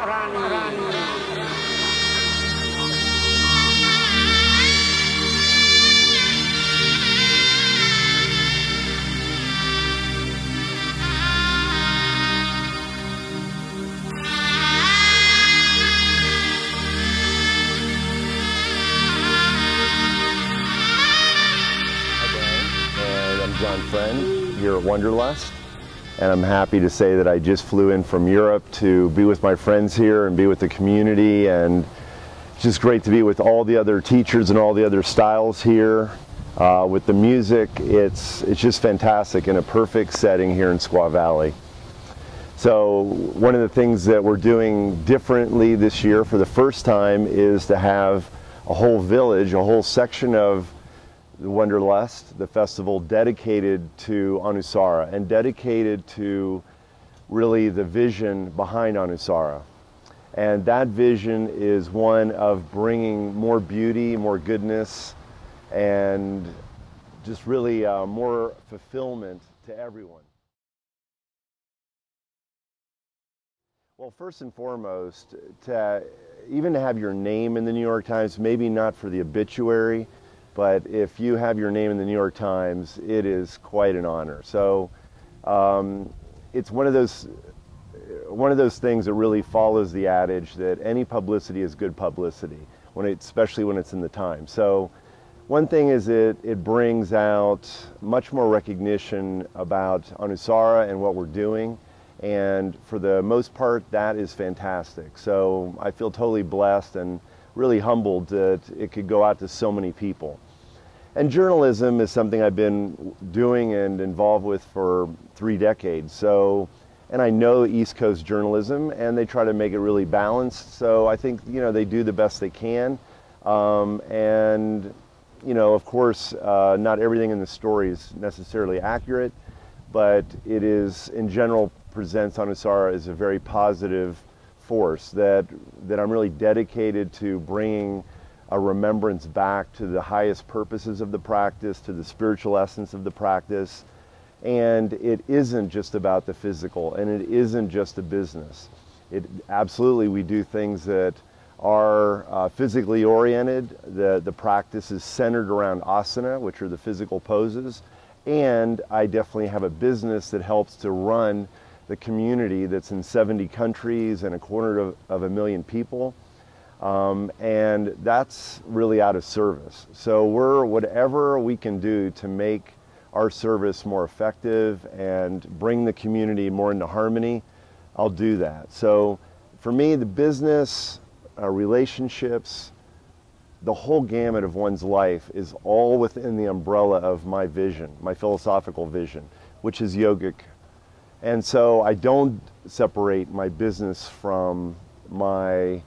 Here at Wanderlust, and I'm happy to say that I just flew in from Europe to be with my friends here and be with the community, and it's just great to be with all the other teachers and all the other styles here. With the music, it's just fantastic in a perfect setting here in Squaw Valley. So one of the things that we're doing differently this year for the first time is to have a whole village, a whole section of the Wanderlust, the festival, dedicated to Anusara and dedicated to really the vision behind Anusara. And that vision is one of bringing more beauty, more goodness, and just really more fulfillment to everyone. Well, first and foremost, even to have your name in the New York Times, maybe not for the obituary, but if you have your name in the New York Times, it is quite an honor. So it's one of those things that really follows the adage that any publicity is good publicity, especially when it's in the Times. So one thing is it brings out much more recognition about Anusara and what we're doing, and for the most part, that is fantastic. So I feel totally blessed and really humbled that it could go out to so many people. And journalism is something I've been doing and involved with for 3 decades. So, and I know East Coast journalism, and they try to make it really balanced. So I think, they do the best they can. And, of course, not everything in the story is necessarily accurate, but it is, in general, presents Anusara as a very positive force that I'm really dedicated to bringing a remembrance back to the highest purposes of the practice, to the spiritual essence of the practice. And it isn't just about the physical, and it isn't just a business. Absolutely, we do things that are physically oriented. The practice is centered around asana, which are the physical poses. And I definitely have a business that helps to run the community that's in 70 countries and 250,000 people. And that's really out of service. So whatever we can do to make our service more effective and bring the community more into harmony, I'll do that. So for me, the business, relationships, the whole gamut of one's life is all within the umbrella of my vision, my philosophical vision, which is yogic. And so I don't separate my business from my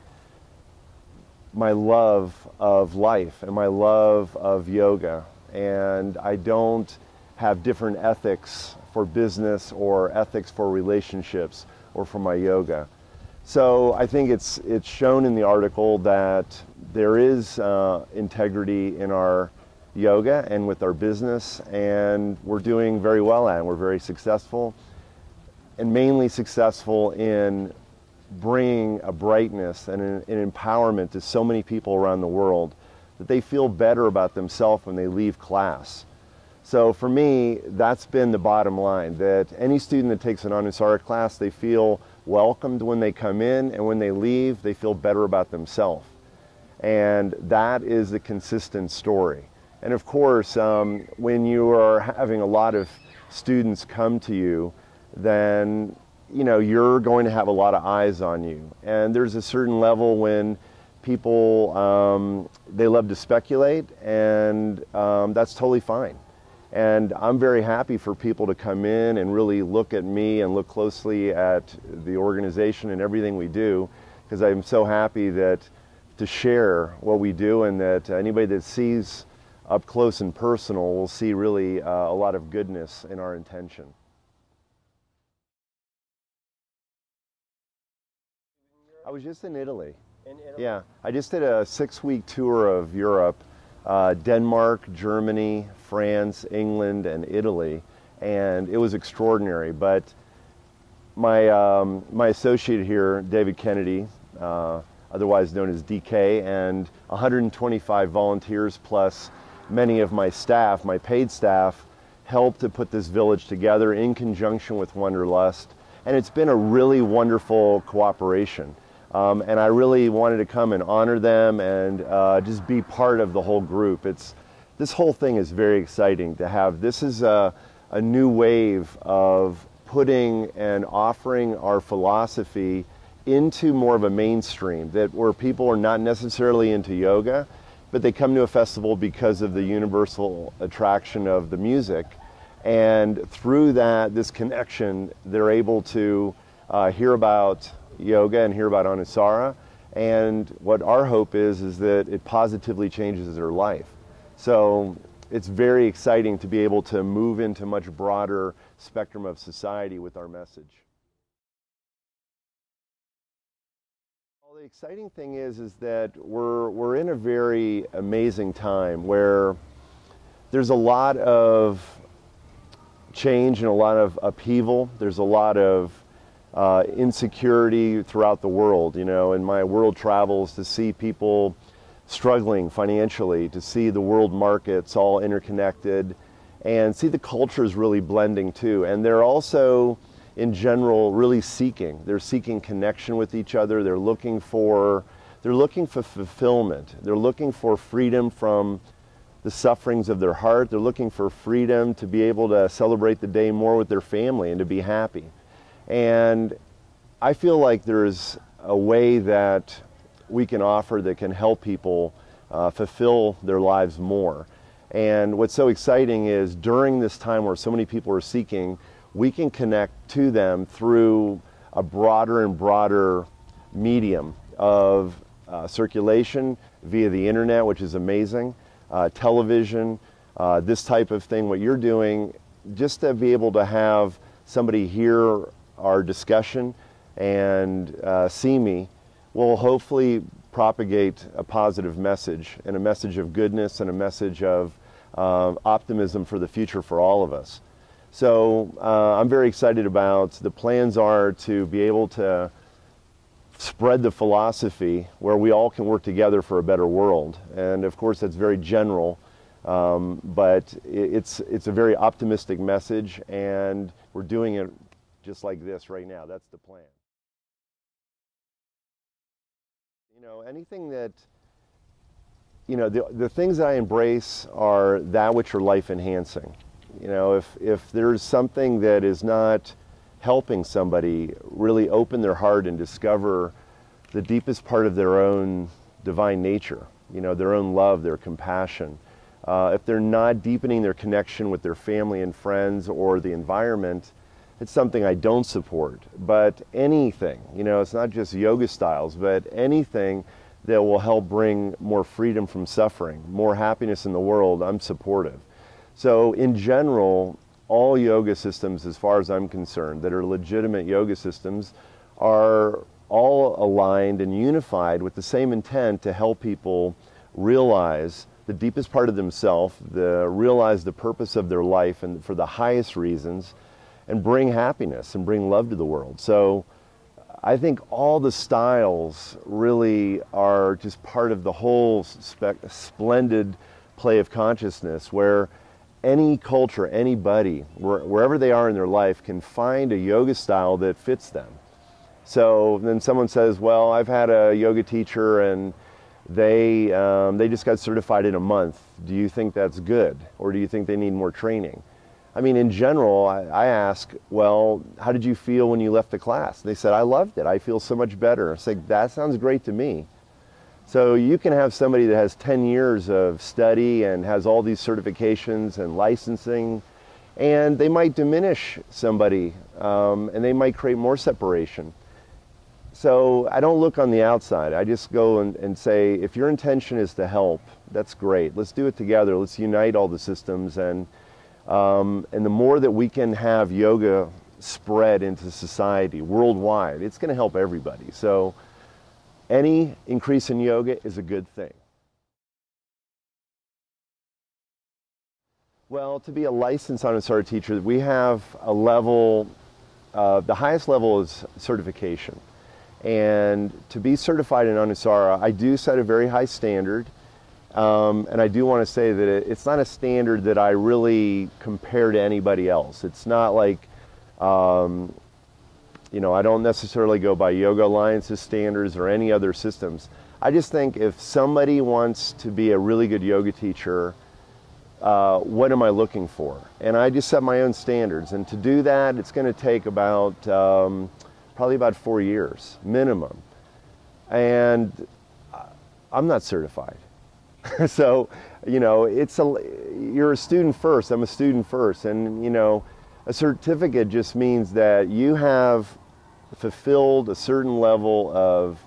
love of life and my love of yoga. And I don't have different ethics for business or ethics for relationships or for my yoga. So I think it's shown in the article that there is integrity in our yoga and with our business, and we're doing very well at it. We're very successful, and mainly successful in bringing a brightness and an empowerment to so many people around the world that they feel better about themselves when they leave class. So for me, that's been the bottom line, that any student that takes an Anusara class, they feel welcomed when they come in, and when they leave, they feel better about themselves. And that is the consistent story. And of course, when you are having a lot of students come to you, then you're going to have a lot of eyes on you. And there's a certain level when people, they love to speculate, and that's totally fine. And I'm very happy for people to come in and really look at me and look closely at the organization and everything we do, because I'm so happy to share what we do, and that anybody that sees up close and personal will see really a lot of goodness in our intention. I was just in Italy. In Italy? Yeah, I just did a 6-week tour of Europe, Denmark, Germany, France, England, and Italy, and it was extraordinary. But my associate here, David Kennedy, otherwise known as DK, and 125 volunteers plus many of my staff, my paid staff, helped to put this village together in conjunction with Wanderlust. And it's been a really wonderful cooperation. And I really wanted to come and honor them and just be part of the whole group. This whole thing is very exciting to have. This is a new wave of putting and offering our philosophy into more of a mainstream, that where people are not necessarily into yoga, but they come to a festival because of the universal attraction of the music. And through that, this connection, they're able to hear about yoga and hear about Anusara. And what our hope is that it positively changes their life. So it's very exciting to be able to move into a much broader spectrum of society with our message. Well, the exciting thing is that we're in a very amazing time where there's a lot of change and a lot of upheaval. There's a lot of insecurity throughout the world. You know, in my world travels, to see people struggling financially, to see the world markets all interconnected, and see the cultures really blending too. And they're also, in general, really seeking. They're seeking connection with each other. They're looking for fulfillment. They're looking for freedom from the sufferings of their heart. They're looking for freedom to be able to celebrate the day more with their family and to be happy. And I feel like there's a way that we can offer that can help people fulfill their lives more. And what's so exciting is during this time where so many people are seeking, we can connect to them through a broader and broader medium of circulation via the internet, which is amazing, television, this type of thing, what you're doing, just to be able to have somebody hear our discussion and see me will hopefully propagate a positive message, and a message of goodness and a message of optimism for the future for all of us. So I'm very excited about the plans are to be able to spread the philosophy where we all can work together for a better world. And of course that's very general, but it's a very optimistic message, and we're doing it just like this right now. That's the plan. You know, anything that, you know, the things that I embrace are that which are life enhancing. You know, if there's something that is not helping somebody really open their heart and discover the deepest part of their own divine nature, you know, their own love, their compassion, if they're not deepening their connection with their family and friends or the environment, it's something I don't support. But anything, you know, it's not just yoga styles, but anything that will help bring more freedom from suffering, more happiness in the world, I'm supportive. So in general, all yoga systems, as far as I'm concerned, that are legitimate yoga systems, are all aligned and unified with the same intent to help people realize the deepest part of themselves, realize the purpose of their life and for the highest reasons, and bring happiness and bring love to the world. So I think all the styles really are just part of the whole splendid play of consciousness, where any culture, anybody, wherever they are in their life, can find a yoga style that fits them. So then someone says, well, I've had a yoga teacher and they just got certified in a month. Do you think that's good? Or do you think they need more training? I mean, in general, I ask, well, how did you feel when you left the class? They said, I loved it. I feel so much better. I said, that sounds great to me. So you can have somebody that has 10 years of study and has all these certifications and licensing, and they might diminish somebody, and they might create more separation. So I don't look on the outside. I just go and say, if your intention is to help, that's great. Let's do it together. Let's unite all the systems, and the more that we can have yoga spread into society worldwide, it's going to help everybody. So any increase in yoga is a good thing. Well, to be a licensed Anusara teacher, we have a level the highest level is certification. And to be certified in Anusara, I do set a very high standard. And I do want to say that it's not a standard that I really compare to anybody else. It's not like, you know, I don't necessarily go by Yoga Alliance's standards or any other systems. I just think if somebody wants to be a really good yoga teacher, what am I looking for? And I just set my own standards. And to do that, it's going to take about, probably about 4 years, minimum. And I'm not certified. So, you know, you're a student first. I'm a student first. And, you know, a certificate just means that you have fulfilled a certain level of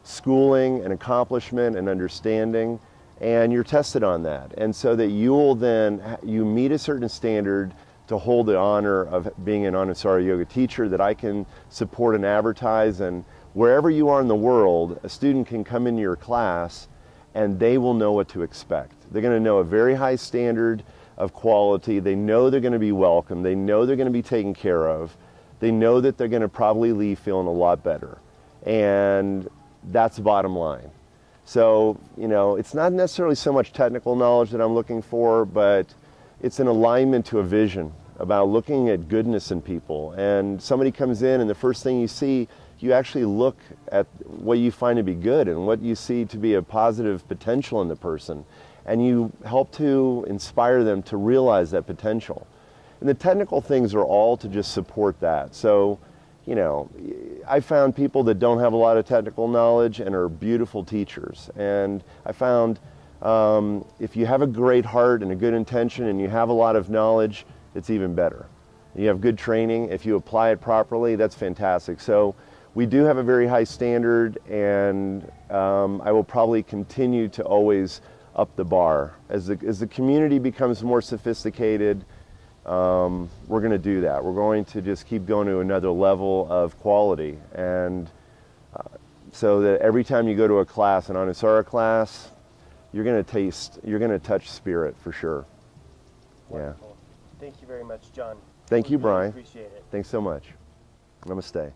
schooling and accomplishment and understanding, and you're tested on that. And so that you meet a certain standard to hold the honor of being an Anusara yoga teacher that I can support and advertise. And wherever you are in the world, a student can come into your class and they will know what to expect. They're going to know a very high standard of quality. They know they're going to be welcome. They know they're going to be taken care of. They know that they're going to probably leave feeling a lot better. And that's the bottom line. So, you know, it's not necessarily so much technical knowledge that I'm looking for, but it's an alignment to a vision about looking at goodness in people. And somebody comes in and the first thing you see, you actually look at what you find to be good and what you see to be a positive potential in the person. And you help to inspire them to realize that potential. And the technical things are all to just support that. So, you know, I found people that don't have a lot of technical knowledge and are beautiful teachers. And I found if you have a great heart and a good intention and you have a lot of knowledge, it's even better. You have good training. If you apply it properly, that's fantastic. So we do have a very high standard, and I will probably continue to always up the bar. As the community becomes more sophisticated, we're going to do that. We're going to just keep going to another level of quality. And so that every time you go to a class, an Anusara class, you're going to touch spirit for sure. Wonderful. Yeah. Thank you very much, John. Thank you, really Brian. Appreciate it. Thanks so much. Namaste.